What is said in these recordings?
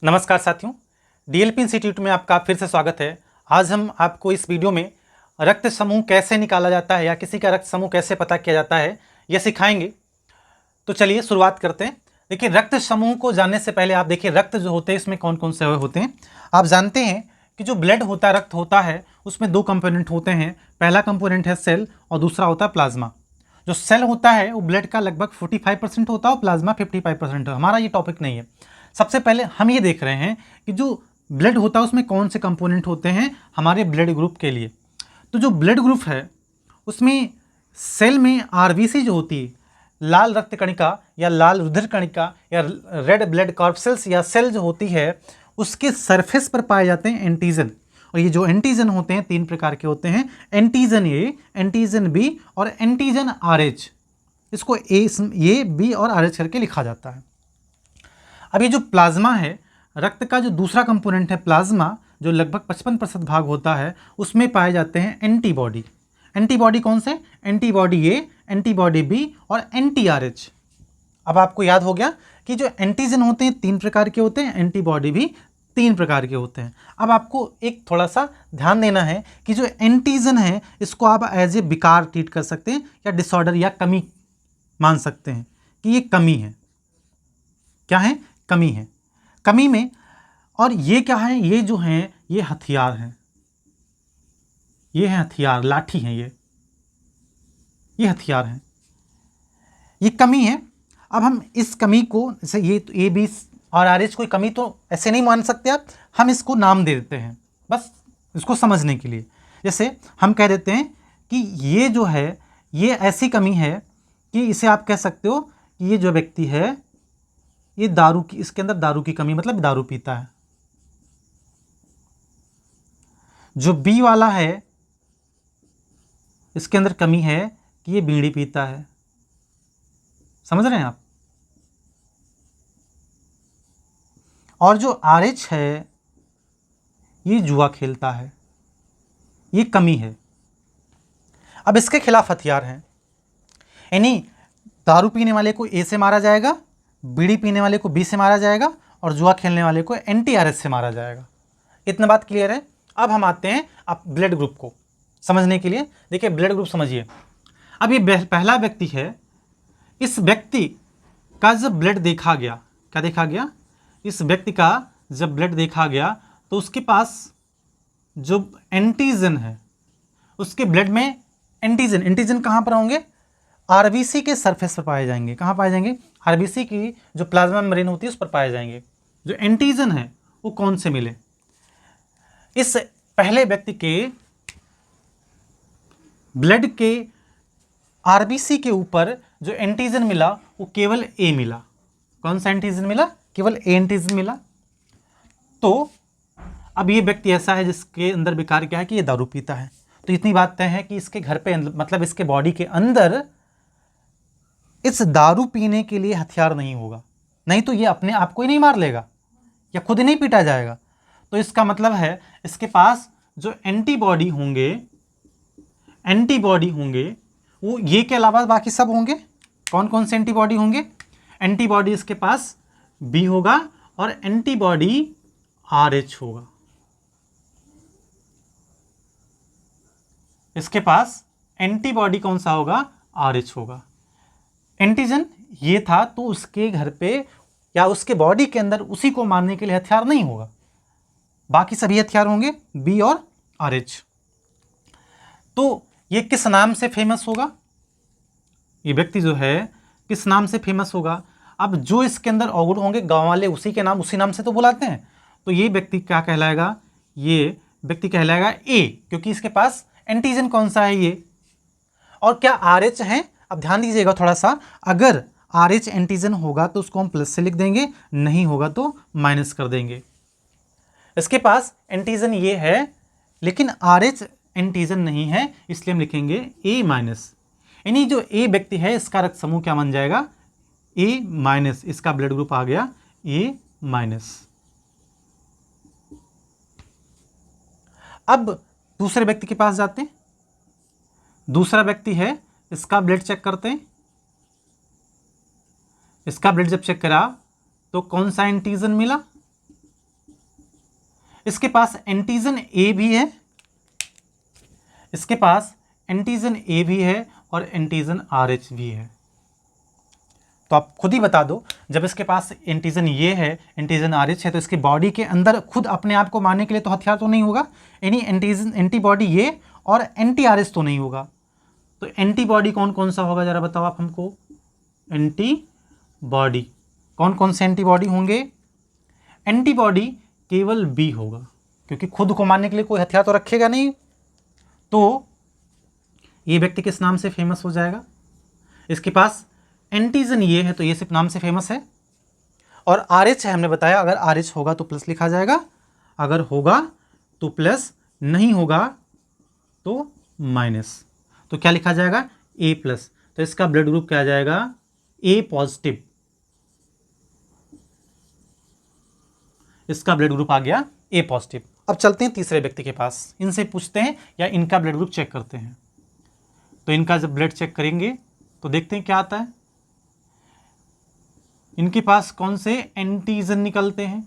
नमस्कार साथियों, DLP institute में आपका फिर से स्वागत है। आज हम आपको इस वीडियो में रक्त समूह कैसे निकाला जाता है या किसी का रक्त समूह कैसे पता किया जाता है यह सिखाएंगे। तो चलिए शुरुआत करते हैं। देखिए, रक्त समूह को जानने से पहले आप देखिए रक्त जो होते हैं इसमें कौन कौन से होते हैं। आप जानते हैं कि जो ब्लड होता है, रक्त होता है, उसमें दो कंपोनेंट होते हैं। पहला कंपोनेंट है सेल और दूसरा होता है प्लाज्मा। जो सेल होता है वो ब्लड का लगभग 45% होता है और प्लाज्मा 55% है। हमारा ये टॉपिक नहीं है। सबसे पहले हम ये देख रहे हैं कि जो ब्लड होता है उसमें कौन से कंपोनेंट होते हैं हमारे ब्लड ग्रुप के लिए। तो जो ब्लड ग्रुप है उसमें सेल में आरबीसी जो होती है, लाल रक्त कणिका या लाल रुधिर कणिका या रेड ब्लड कॉर्पसेल्स या सेल जो होती है, उसके सरफेस पर पाए जाते हैं एंटीजन। और ये जो एंटीजन होते हैं 3 प्रकार के होते हैं, एंटीजन ए, एंटीजन बी और एंटीजन आरएच। इसको ए बी और आरएच करके लिखा जाता है। अब ये जो प्लाज्मा है, रक्त का जो दूसरा कंपोनेंट है प्लाज्मा, जो लगभग 55% भाग होता है, उसमें पाए जाते हैं एंटीबॉडी। एंटीबॉडी कौन से? एंटीबॉडी ए, एंटीबॉडी बी और एंटी आरएच। अब आपको याद हो गया कि जो एंटीजन होते हैं 3 प्रकार के होते हैं, एंटीबॉडी भी 3 प्रकार के होते हैं। अब आपको एक थोड़ा सा ध्यान देना है कि जो एंटीजन है इसको आप एज ए विकार ट्रीट कर सकते हैं या डिसऑर्डर या कमी मान सकते हैं कि ये कमी है। क्या है? कमी है। कमी में, और ये क्या है? ये जो हैं ये हथियार हैं। ये हैं हथियार, लाठी हैं ये हथियार हैं। ये कमी है। अब हम इस कमी को, जैसे ये तो ए बी और आर एच, कोई कमी तो ऐसे नहीं मान सकते आप, हम इसको नाम दे देते हैं बस इसको समझने के लिए। जैसे हम कह देते हैं कि ये जो है ये ऐसी कमी है कि इसे आप कह सकते हो कि ये जो व्यक्ति है ये दारू की, इसके अंदर दारू की कमी, मतलब दारू पीता है। जो बी वाला है इसके अंदर कमी है कि ये बीड़ी पीता है। समझ रहे हैं आप? और जो आरएच है ये जुआ खेलता है, ये कमी है। अब इसके खिलाफ हथियार हैं, यानी दारू पीने वाले को ए से मारा जाएगा, बीड़ी पीने वाले को बी से मारा जाएगा और जुआ खेलने वाले को एंटी आरएच से मारा जाएगा। इतना बात क्लियर है? अब हम आते हैं अब ब्लड ग्रुप को समझने के लिए। देखिए ब्लड ग्रुप समझिए। अब ये पहला व्यक्ति है, इस व्यक्ति का जब ब्लड देखा गया, क्या देखा गया? इस व्यक्ति का जब ब्लड देखा गया तो उसके पास जो एंटीजन है, उसके ब्लड में एंटीजन कहाँ पर होंगे? आरबीसी के सरफेस पर पाए जाएंगे। कहाँ पाए जाएंगे? आरबीसी की जो प्लाज्मा मेम्ब्रेन होती है उस पर पाए जाएंगे। जो एंटीजन है वो कौन से मिले? इस पहले व्यक्ति के ब्लड के आरबीसी के ऊपर जो एंटीजन मिला वो केवल ए मिला। कौन सा एंटीजन मिला? केवल ए एंटीजन मिला। तो अब ये व्यक्ति ऐसा है जिसके अंदर विकार क्या है कि ये दारू पीता है। तो इतनी बात तय है कि इसके घर पे, मतलब इसके बॉडी के अंदर इस दारू पीने के लिए हथियार नहीं होगा, नहीं तो ये अपने आप को ही नहीं मार लेगा या खुद ही नहीं पीटा जाएगा। तो इसका मतलब है इसके पास जो एंटीबॉडी होंगे वो ये के अलावा बाकी सब होंगे। कौन कौन से एंटीबॉडी होंगे? एंटीबॉडी इसके पास बी होगा और एंटीबॉडी आरएच होगा। इसके पास एंटीबॉडी कौन सा होगा? आरएच होगा। एंटीजन ये था तो उसके घर पे या उसके बॉडी के अंदर उसी को मारने के लिए हथियार नहीं होगा, बाकी सभी हथियार होंगे बी और आरएच। तो ये किस नाम से फेमस होगा? ये व्यक्ति जो है किस नाम से फेमस होगा? अब जो इसके अंदर अवगुण होंगे गांव वाले उसी नाम से तो बुलाते हैं। तो ये व्यक्ति क्या कहलाएगा? ये व्यक्ति कहलाएगा ए, क्योंकि इसके पास एंटीजन कौन सा है? ये। और क्या आरएच है? अब ध्यान दीजिएगा थोड़ा सा, अगर आरएच एंटीजन होगा तो उसको हम प्लस से लिख देंगे, नहीं होगा तो माइनस कर देंगे। इसके पास एंटीजन ये है लेकिन आरएच एंटीजन नहीं है, इसलिए हम लिखेंगे ए माइनस। यानी जो ए व्यक्ति है इसका रक्त समूह क्या बन जाएगा? ए माइनस। इसका ब्लड ग्रुप आ गया ए माइनस। अब दूसरे व्यक्ति के पास जाते हैं। दूसरा व्यक्ति है, इसका ब्लड चेक करते हैं। इसका ब्लड जब चेक करा तो कौन सा एंटीजन मिला? इसके पास एंटीजन ए भी है, इसके पास एंटीजन ए भी है और एंटीजन RH भी है। तो आप खुद ही बता दो, जब इसके पास एंटीजन ये है, एंटीजन RH है, तो इसकी बॉडी के अंदर खुद अपने आप को मारने के लिए तो हथियार तो नहीं होगा, यानी एंटीबॉडी ये और एंटी-RH तो नहीं होगा। तो एंटीबॉडी कौन कौन सा होगा जरा बताओ आप हमको। एंटीबॉडी कौन कौन से एंटीबॉडी होंगे? एंटीबॉडी केवल बी होगा, क्योंकि खुद को मारने के लिए कोई हथियार तो रखेगा नहीं। तो ये व्यक्ति किस नाम से फेमस हो जाएगा? इसके पास एंटीजन ये है तो ये सिर्फ नाम से फेमस है, और RH है, हमने बताया अगर RH होगा तो प्लस लिखा जाएगा, अगर होगा तो प्लस, नहीं होगा तो माइनस। तो क्या लिखा जाएगा? A+। तो इसका ब्लड ग्रुप क्या आ जाएगा? A positive. इसका ब्लड ग्रुप आ गया A पॉजिटिव। अब चलते हैं तीसरे व्यक्ति के पास, इनसे पूछते हैं या इनका ब्लड ग्रुप चेक करते हैं। तो इनका जब ब्लड चेक करेंगे तो देखते हैं क्या आता है। इनके पास कौन से एंटीजन निकलते हैं।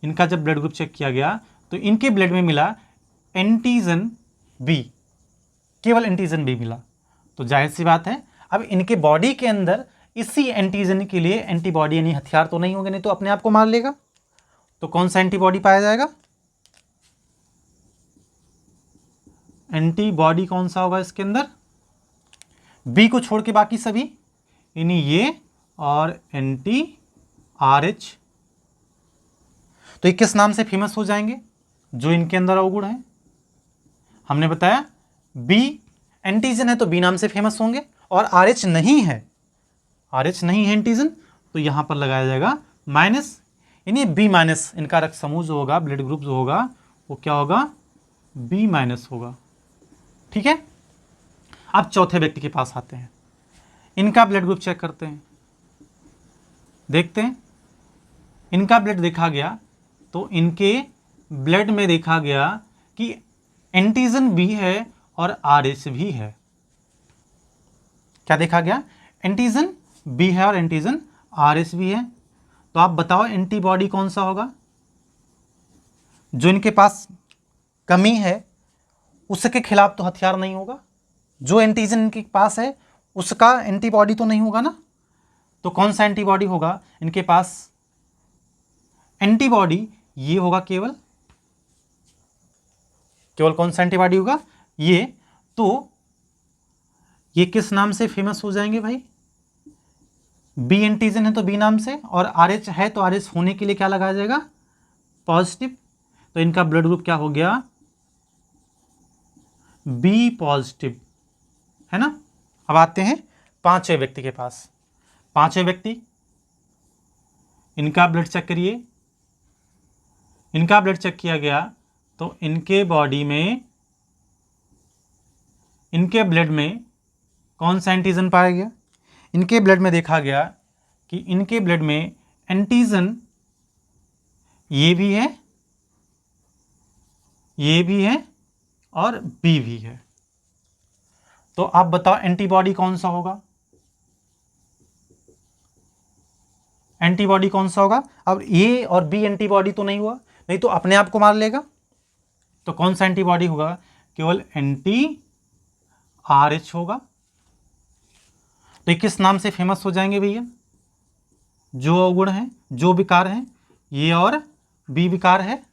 इनका जब ब्लड ग्रुप चेक किया गया तो इनके ब्लड में मिला एंटीजन बी, केवल एंटीजन बी मिला। तो जाहिर सी बात है अब इनके बॉडी के अंदर इसी एंटीजन के लिए एंटीबॉडी यानी हथियार तो नहीं होंगे, नहीं तो अपने आप को मार लेगा। तो कौन सा एंटीबॉडी पाया जाएगा? एंटीबॉडी कौन सा होगा इसके अंदर? बी को छोड़ के बाकी सभी, यानी ये और एंटी-RH। तो ये किस नाम से फेमस हो जाएंगे? जो इनके अंदर अवगुण है, हमने बताया बी एंटीजन है तो बी नाम से फेमस होंगे, और RH नहीं है, RH नहीं है एंटीजन, तो यहां पर लगाया जाएगा माइनस, यानी B-। इनका रक्त समूह जो होगा, ब्लड ग्रुप जो होगा वो क्या होगा? B- होगा। ठीक है। अब चौथे व्यक्ति के पास आते हैं, इनका ब्लड ग्रुप चेक करते हैं। देखते हैं इनका ब्लड देखा गया तो इनके ब्लड में देखा गया कि एंटीजन बी है और RH भी है। क्या देखा गया? एंटीजन बी है और एंटीजन RH भी है। तो आप बताओ एंटीबॉडी कौन सा होगा? जो इनके पास कमी है उसके खिलाफ तो हथियार नहीं होगा, जो एंटीजन इनके पास है उसका एंटीबॉडी तो नहीं होगा ना। तो कौन सा एंटीबॉडी होगा इनके पास? एंटीबॉडी ये होगा, केवल कौन सा एंटीबॉडी होगा? ये। तो ये किस नाम से फेमस हो जाएंगे भाई? बी एंटीजन है तो बी नाम से, और RH है तो RH होने के लिए क्या लगाया जाएगा? पॉजिटिव। तो इनका ब्लड ग्रुप क्या हो गया? बी पॉजिटिव, है ना। अब आते हैं पांचवें व्यक्ति के पास। पांचवें व्यक्ति, इनका ब्लड चेक करिए। इनका ब्लड चेक किया गया तो इनके बॉडी में, इनके ब्लड में कौन सा एंटीजन पाया गया? इनके ब्लड में देखा गया कि इनके ब्लड में एंटीजन ये भी है, ये भी है और बी भी है। तो आप बताओ एंटीबॉडी कौन सा होगा? एंटीबॉडी कौन सा होगा? अब ए और बी एंटीबॉडी तो नहीं हुआ, नहीं तो अपने आप को मार लेगा। तो कौन सा एंटीबॉडी होगा? केवल एंटी-RH होगा। तो ये किस नाम से फेमस हो जाएंगे भैया? जो अवगुण है, जो विकार है, ये और बी विकार है।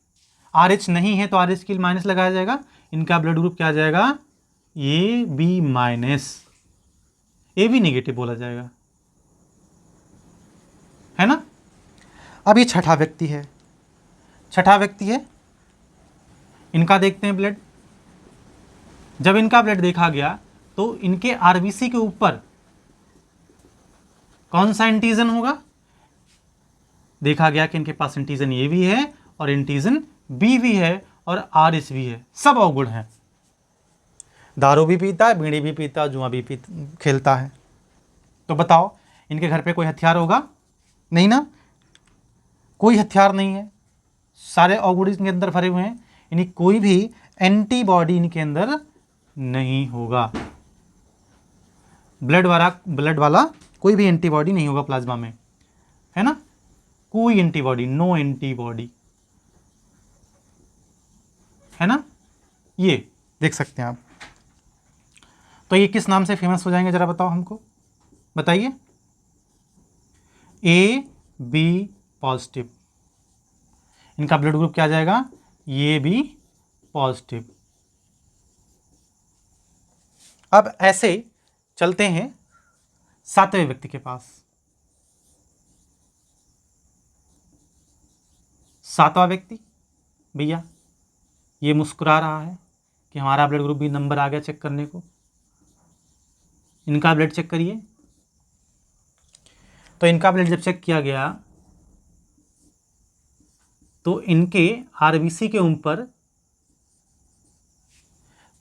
RH नहीं है तो RH के लिए माइनस लगाया जाएगा। इनका ब्लड ग्रुप क्या आ जाएगा? AB-। AB नेगेटिव बोला जाएगा, है ना। अब ये छठा व्यक्ति है। छठा व्यक्ति है, इनका देखते हैं ब्लड। जब इनका ब्लड देखा गया तो इनके RBC के ऊपर कौन सा एंटीजन होगा? देखा गया कि इनके पास एंटीजन ए भी है और एंटीजन बी भी है और RH भी है। सब अवगुण हैं। दारू भी पीता है, बीड़ी भी पीता है, जुआ भी खेलता है। तो बताओ इनके घर पे कोई हथियार होगा? नहीं ना, कोई हथियार नहीं है। सारे अवगुण इनके अंदर भरे हुए हैं, यानी कोई भी एंटीबॉडी इनके अंदर नहीं होगा। ब्लड वाला कोई भी एंटीबॉडी नहीं होगा प्लाज्मा में, है ना। कोई एंटीबॉडी, नो एंटीबॉडी। है ना, ये देख सकते हैं आप। तो ये किस नाम से फेमस हो जाएंगे, जरा बताओ हमको, बताइए। ए बी पॉजिटिव, इनका ब्लड ग्रुप क्या आ जाएगा, ये बी पॉजिटिव। अब ऐसे चलते हैं 7वें व्यक्ति के पास। 7वां व्यक्ति, भैया ये मुस्कुरा रहा है कि हमारा ब्लड ग्रुप भी नंबर आ गया चेक करने को। इनका ब्लड चेक करिए। तो इनका ब्लड जब चेक किया गया तो इनके आरबीसी के ऊपर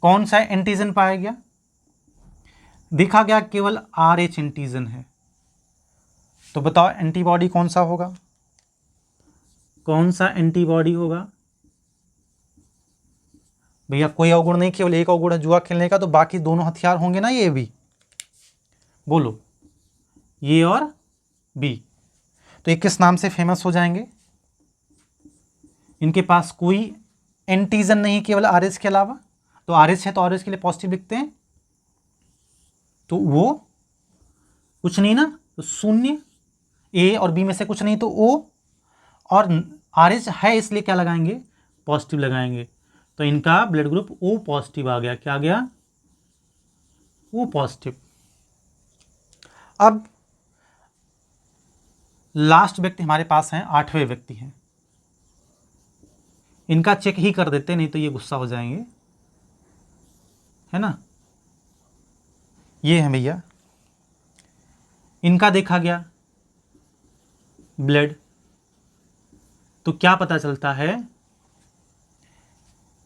कौन सा एंटीजन पाया गया, देखा गया केवल RH एंटीजन है। तो बताओ एंटीबॉडी कौन सा होगा, कौन सा एंटीबॉडी होगा। भैया कोई अवगुण नहीं, केवल एक अवगुण है जुआ खेलने का, तो बाकी दोनों हथियार होंगे ना, ये भी बोलो, ये और बी। तो ये किस नाम से फेमस हो जाएंगे, इनके पास कोई एंटीजन नहीं केवल RH के अलावा। तो RH है तो RH के लिए पॉजिटिव लिखते हैं, तो वो कुछ नहीं ना, तो 0, A और B में से कुछ नहीं तो O, और RH है इसलिए क्या लगाएंगे, पॉजिटिव लगाएंगे। तो इनका ब्लड ग्रुप O पॉजिटिव आ गया। क्या आ गया, O पॉजिटिव। अब लास्ट व्यक्ति हमारे पास हैं, 8वें व्यक्ति हैं। इनका चेक ही कर देते, नहीं तो ये गुस्सा हो जाएंगे, है ना। ये है भैया, इनका देखा गया ब्लड, तो क्या पता चलता है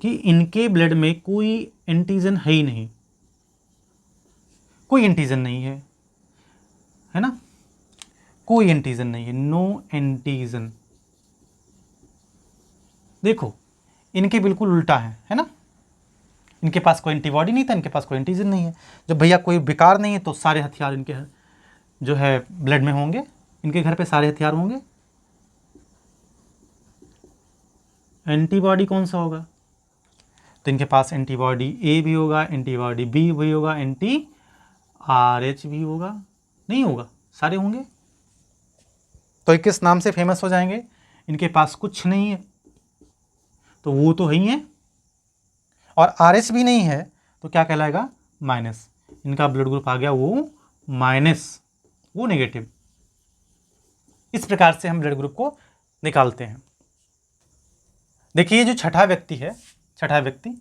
कि इनके ब्लड में कोई एंटीजन है ही नहीं, कोई एंटीजन नहीं है ना, कोई एंटीजन नहीं है, नो एंटीजन। देखो इनके बिल्कुल उल्टा है ना, इनके पास कोई एंटीबॉडी नहीं था, इनके पास कोई एंटीजन नहीं है। जब भैया कोई विकार नहीं है तो सारे हथियार इनके जो है ब्लड में होंगे, इनके घर पे सारे हथियार होंगे। एंटीबॉडी कौन सा होगा, तो इनके पास एंटीबॉडी ए भी होगा, एंटीबॉडी बी भी होगा, एंटी RH भी होगा, नहीं होगा, सारे होंगे। तो किस नाम से फेमस हो जाएंगे, इनके पास कुछ नहीं है तो वो तो है ही है, और RH भी नहीं है तो क्या कहलाएगा, माइनस। इनका ब्लड ग्रुप आ गया वो माइनस, वो नेगेटिव। इस प्रकार से हम ब्लड ग्रुप को निकालते हैं। देखिए ये जो छठा व्यक्ति है, छठा व्यक्ति,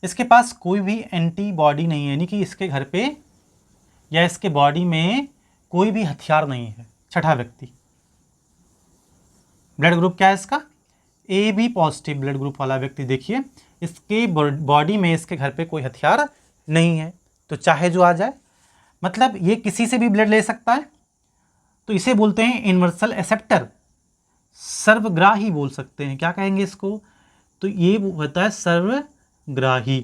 इसके पास कोई भी एंटीबॉडी नहीं है, यानी कि इसके घर पे या इसके बॉडी में कोई भी हथियार नहीं है। छठा व्यक्ति, ब्लड ग्रुप क्या है इसका, AB पॉजिटिव ब्लड ग्रुप वाला व्यक्ति। देखिए इसके बॉडी में, इसके घर पे कोई हथियार नहीं है, तो चाहे जो आ जाए, मतलब ये किसी से भी ब्लड ले सकता है, तो इसे बोलते हैं यूनिवर्सल एक्सेप्टर, सर्वग्राही बोल सकते हैं। क्या कहेंगे इसको, तो ये होता है सर्वग्राही,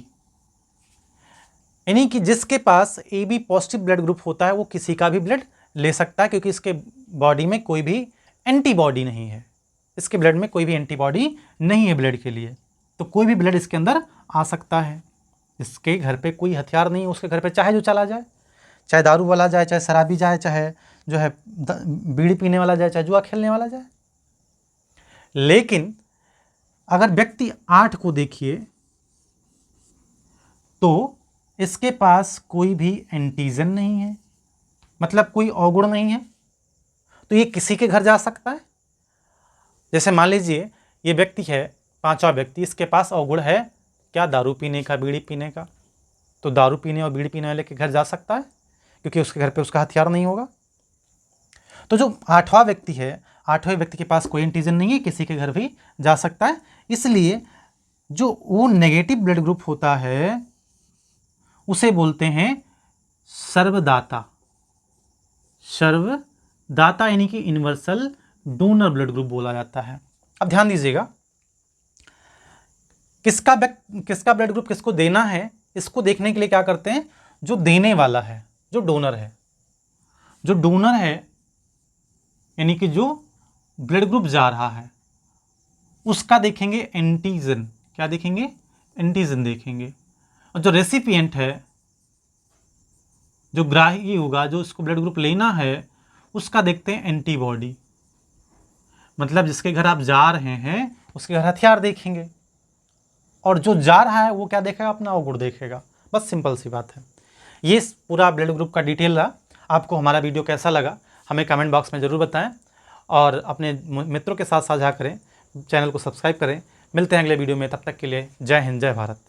यानी कि जिसके पास AB पॉजिटिव ब्लड ग्रुप होता है वो किसी का भी ब्लड ले सकता है, क्योंकि इसके बॉडी में कोई भी एंटीबॉडी नहीं है, इसके ब्लड में कोई भी एंटीबॉडी नहीं है ब्लड के लिए, तो कोई भी ब्लड इसके अंदर आ सकता है। इसके घर पे कोई हथियार नहीं है, उसके घर पे चाहे जो चला जाए, चाहे दारू वाला जाए, चाहे शराबी जाए, चाहे जो है बीड़ी पीने वाला जाए, चाहे जुआ खेलने वाला जाए। लेकिन अगर व्यक्ति 8 को देखिए तो इसके पास कोई भी एंटीजन नहीं है, मतलब कोई अवगुण नहीं है, तो ये किसी के घर जा सकता है। जैसे मान लीजिए ये व्यक्ति है, 5वां व्यक्ति, इसके पास अवगुण है क्या, दारू पीने का, बीड़ी पीने का, तो दारू पीने और बीड़ी पीने वाले के घर जा सकता है, क्योंकि उसके घर पे उसका हथियार नहीं होगा। तो जो 8वां व्यक्ति है, 8वें व्यक्ति के पास कोई एंटीजन नहीं है, किसी के घर भी जा सकता है, इसलिए जो वो नेगेटिव ब्लड ग्रुप होता है उसे बोलते हैं सर्वदाता। सर्वदाता यानी कि यूनिवर्सल डोनर ब्लड ग्रुप बोला जाता है। अब ध्यान दीजिएगा, किसका ब्लड ग्रुप किसको देना है, इसको देखने के लिए क्या करते हैं, जो देने वाला है, जो डोनर है, जो डोनर है यानी कि जो ब्लड ग्रुप जा रहा है, उसका देखेंगे एंटीजन। क्या देखेंगे, एंटीजन देखेंगे, और जो रेसिपिएंट है, जो ग्राही होगा, जो उसको ब्लड ग्रुप लेना है, उसका देखते हैं एंटीबॉडी। मतलब जिसके घर आप जा रहे हैं उसके घर हथियार देखेंगे, और जो जा रहा है वो क्या देखेगा, अपना अवगुण देखेगा। बस सिंपल सी बात है। ये पूरा ब्लड ग्रुप का डिटेल रहा। आपको हमारा वीडियो कैसा लगा हमें कमेंट बॉक्स में ज़रूर बताएं, और अपने मित्रों के साथ साझा करें, चैनल को सब्सक्राइब करें। मिलते हैं अगले वीडियो में, तब तक के लिए जय हिंद, जय भारत।